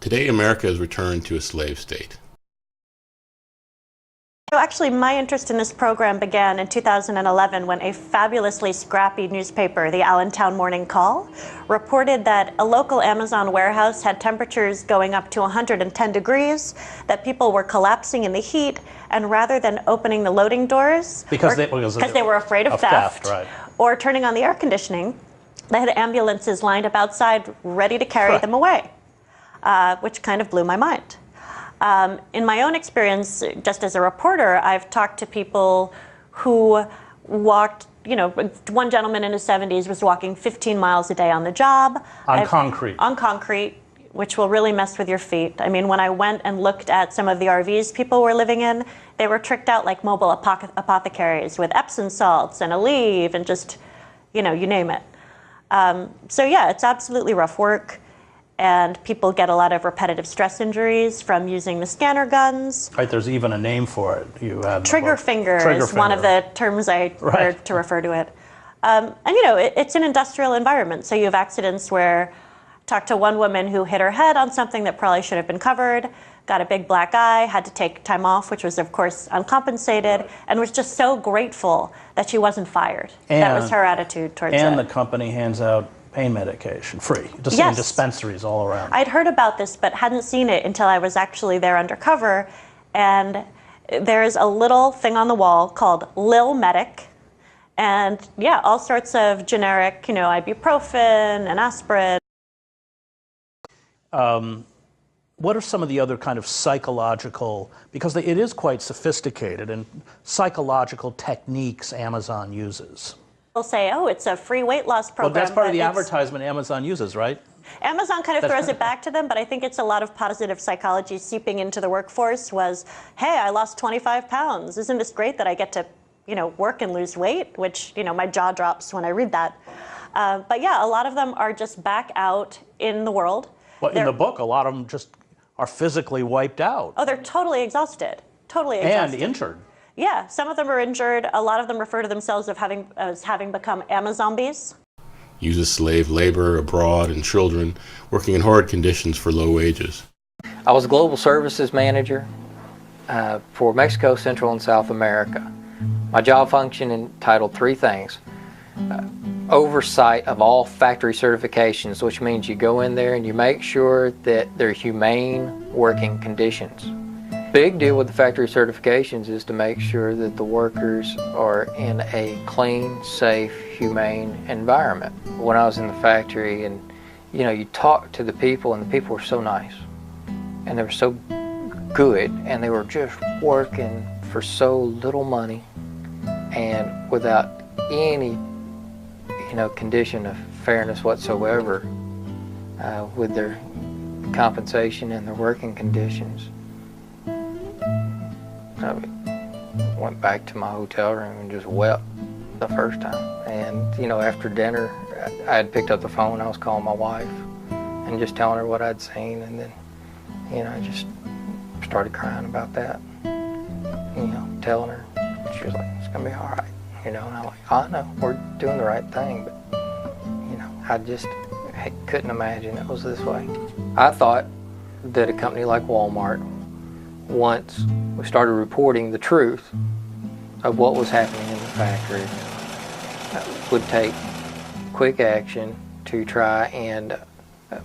Today, America has returned to a slave state. So actually, my interest in this program began in 2011 when a fabulously scrappy newspaper, the Allentown Morning Call, reported that a local Amazon warehouse had temperatures going up to 110 degrees, that people were collapsing in the heat, and rather than opening the loading doors, because they were afraid of theft, right, or turning on the air conditioning, they had ambulances lined up outside ready to carry them away, which kind of blew my mind. In my own experience, just as a reporter, I've talked to people who walked, one gentleman in his 70s was walking 15 miles a day on the job. On concrete, which will really mess with your feet. I mean, when I went and looked at some of the RVs people were living in, they were tricked out like mobile apothecaries with Epsom salts and Aleve and just, you name it. So yeah, it's absolutely rough work. And people get a lot of repetitive stress injuries from using the scanner guns. Right, there's even a name for it. Trigger finger is one of the terms I heard to refer to it. And it's an industrial environment, so you have accidents where, I talked to one woman who hit her head on something that probably should have been covered, got a big black eye, had to take time off, which was of course uncompensated, and was just so grateful that she wasn't fired. That was her attitude towards it. And the company hands out pain medication, free, just in dispensaries all around. I'd heard about this, but hadn't seen it until I was actually there undercover. And there's a little thing on the wall called Lil Medic. And yeah, all sorts of generic, ibuprofen and aspirin. What are some of the other kind of psychological, because it is quite sophisticated, and psychological techniques Amazon uses? They'll say, oh, it's a free weight loss program. Well, that's part of the advertisement Amazon uses, right? Amazon kind of throws it back to them, but I think it's a lot of positive psychology seeping into the workforce was, hey, I lost 25 pounds. Isn't this great that I get to, work and lose weight? Which, my jaw drops when I read that. But yeah, a lot of them are just back out in the world. Well, in the book, a lot of them just are physically wiped out. Oh, they're totally exhausted. And injured. Yeah, some of them are injured. A lot of them refer to themselves as having become Amazombies. Uses slave labor abroad and children, working in horrid conditions for low wages. I was a global services manager for Mexico, Central, and South America. My job function entitled three things. Oversight of all factory certifications, which means you go in there and you make sure that they're humane working conditions. Big deal with the factory certifications is to make sure that the workers are in a clean, safe, humane environment. When I was in the factory and you talk to the people and the people were so nice and they were so good and they were just working for so little money and without any condition of fairness whatsoever with their compensation and their working conditions. I went back to my hotel room and just wept the first time. And, after dinner, I had picked up the phone, I was calling my wife and just telling her what I'd seen. And then, I just started crying about that, telling her. She was like, it's going to be all right, and I'm like, I know, we're doing the right thing, but, I just couldn't imagine it was this way. I thought that a company like Walmart, once we started reporting the truth of what was happening in the factory, would take quick action to try and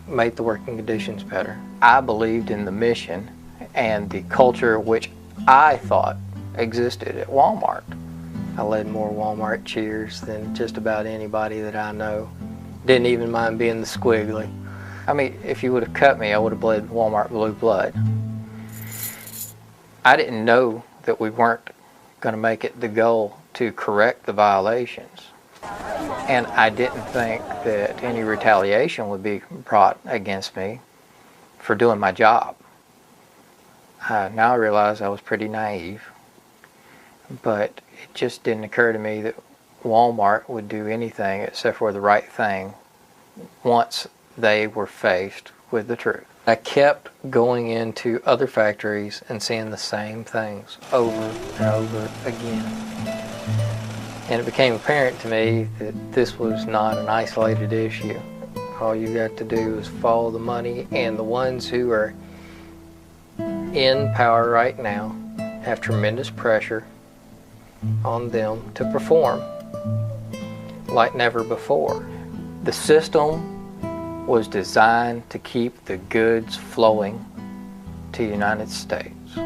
make the working conditions better. I believed in the mission and the culture which I thought existed at Walmart. I led more Walmart cheers than just about anybody that I know. Didn't even mind being the squiggly. I mean, if you would have cut me, I would have bled Walmart blue blood. I didn't know that we weren't going to make it the goal to correct the violations. And I didn't think that any retaliation would be brought against me for doing my job. Now I realize I was pretty naive, but it just didn't occur to me that Walmart would do anything except for the right thing once they were faced with the truth. I kept going into other factories and seeing the same things over and over again. And it became apparent to me that this was not an isolated issue. All you got to do is follow the money, and the ones who are in power right now have tremendous pressure on them to perform like never before. The system was designed to keep the goods flowing to the United States.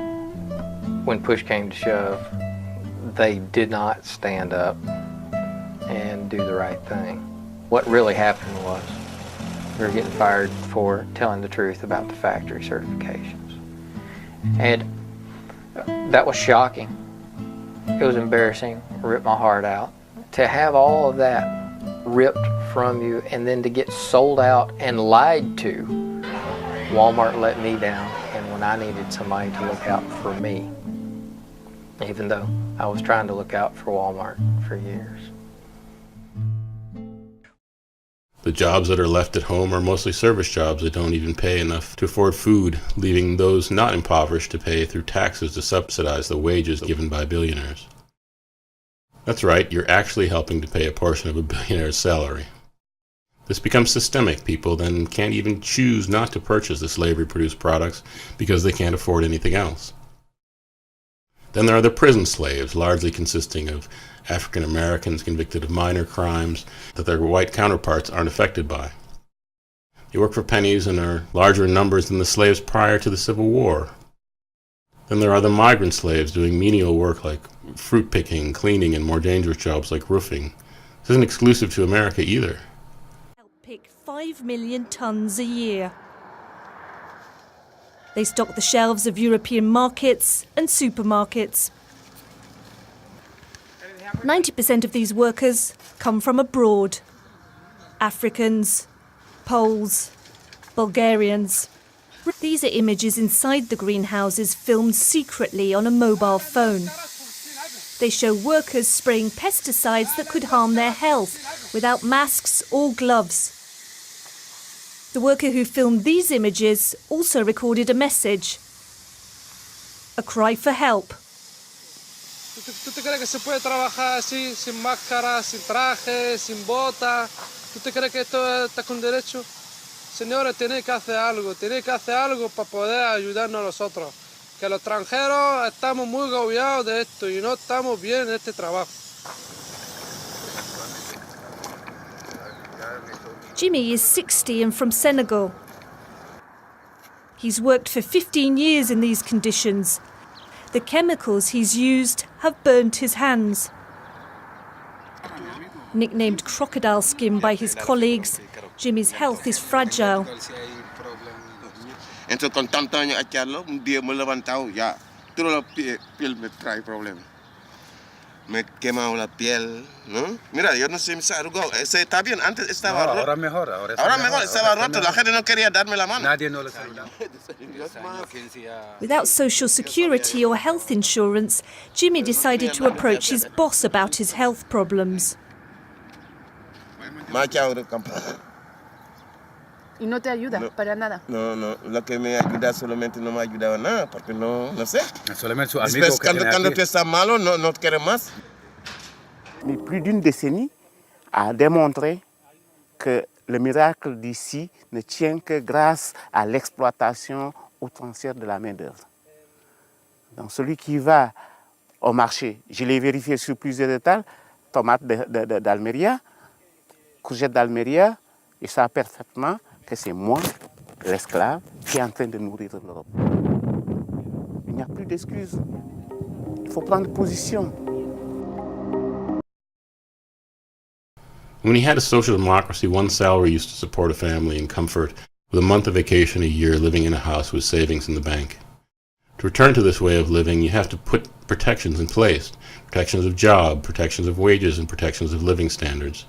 When push came to shove, they did not stand up and do the right thing. What really happened was we were getting fired for telling the truth about the factory certifications. And that was shocking. It was embarrassing, ripped my heart out. To have all of that ripped from you and then to get sold out and lied to, Walmart let me down, and when I needed somebody to look out for me, even though I was trying to look out for Walmart for years. The jobs that are left at home are mostly service jobs that don't even pay enough to afford food, leaving those not impoverished to pay through taxes to subsidize the wages given by billionaires. That's right, you're actually helping to pay a portion of a billionaire's salary. This becomes systemic. People then can't even choose not to purchase the slavery-produced products because they can't afford anything else. Then there are the prison slaves, largely consisting of African Americans convicted of minor crimes that their white counterparts aren't affected by. They work for pennies and are larger in numbers than the slaves prior to the Civil War. Then there are the migrant slaves doing menial work like fruit picking, cleaning, and more dangerous jobs like roofing. This isn't exclusive to America either. Help pick 5 million tons a year. They stock the shelves of European markets and supermarkets. 90% of these workers come from abroad. Africans, Poles, Bulgarians. These are images inside the greenhouses filmed secretly on a mobile phone. They show workers spraying pesticides that could harm their health without masks or gloves. The worker who filmed these images also recorded a message, a cry for help. ¿Tú te crees que se puede trabajar así, sin máscara, sin traje, sin bota? ¿Tú te crees que esto está con derecho? Señores, tenéis que hacer algo para poder ayudarnos a nosotros. Que los extranjeros estamos muy agobiados de esto y no estamos bien en este trabajo. Jimmy is 60 and from Senegal. He's worked for 15 years in these conditions. The chemicals he's used have burnt his hands. Nicknamed crocodile skin by his colleagues, Jimmy's health is fragile. Entonces con tantos años a echarlo, un día me he levantado ya, toda la piel me trae problemas. Me he quemado la piel, ¿no? Mira, yo no sé, me se arrugó. Está bien, antes estaba roto. Ahora mejor, ahora mejor, estaba roto. La gente no quería darme la mano. Nadie no le saludaba. Without social security or health insurance, Jimmy decided to approach his boss about his health problems. Y no te ayuda para nada. No, lo que me ayuda solamente no me ayudaba nada, porque no sé. Solamente su amigo que Cuando tú estás malo, no quieres más. Mais plus d'une décennie a démontré que le miracle d'ici ne tient que grâce à l'exploitation outrancière de la main-d'œuvre. Donc celui qui va au marché, je l'ai vérifié sur plusieurs étals, tomates d'Almeria, courgettes d'Almeria, il sait parfaitement que c'est moi, l'esclave, qui est en train de nourrir l'Europe. Il n'y a plus d'excuses. Il faut prendre position. When he had a social democracy, one salary used to support a family in comfort, with a month of vacation a year living in a house with savings in the bank. To return to this way of living, you have to put protections in place. Protections of job, protections of wages, and protections of living standards.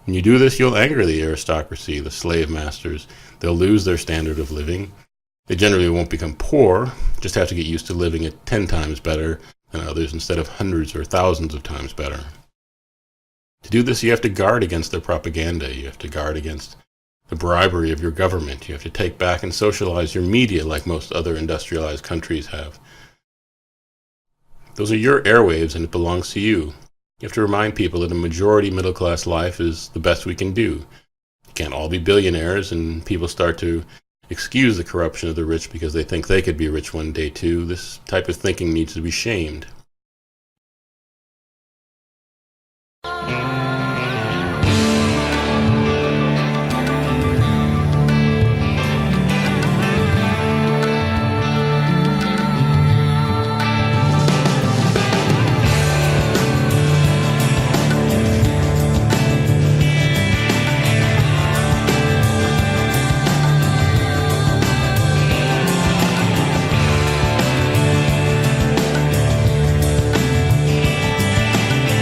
When you do this, you'll anger the aristocracy, the slave masters. They'll lose their standard of living. They generally won't become poor, just have to get used to living at 10 times better than others instead of hundreds or thousands of times better. To do this, you have to guard against their propaganda. You have to guard against the bribery of your government. You have to take back and socialize your media like most other industrialized countries have. Those are your airwaves and it belongs to you. You have to remind people that a majority middle-class life is the best we can do. You can't all be billionaires, and people start to excuse the corruption of the rich because they think they could be rich one day too. This type of thinking needs to be shamed.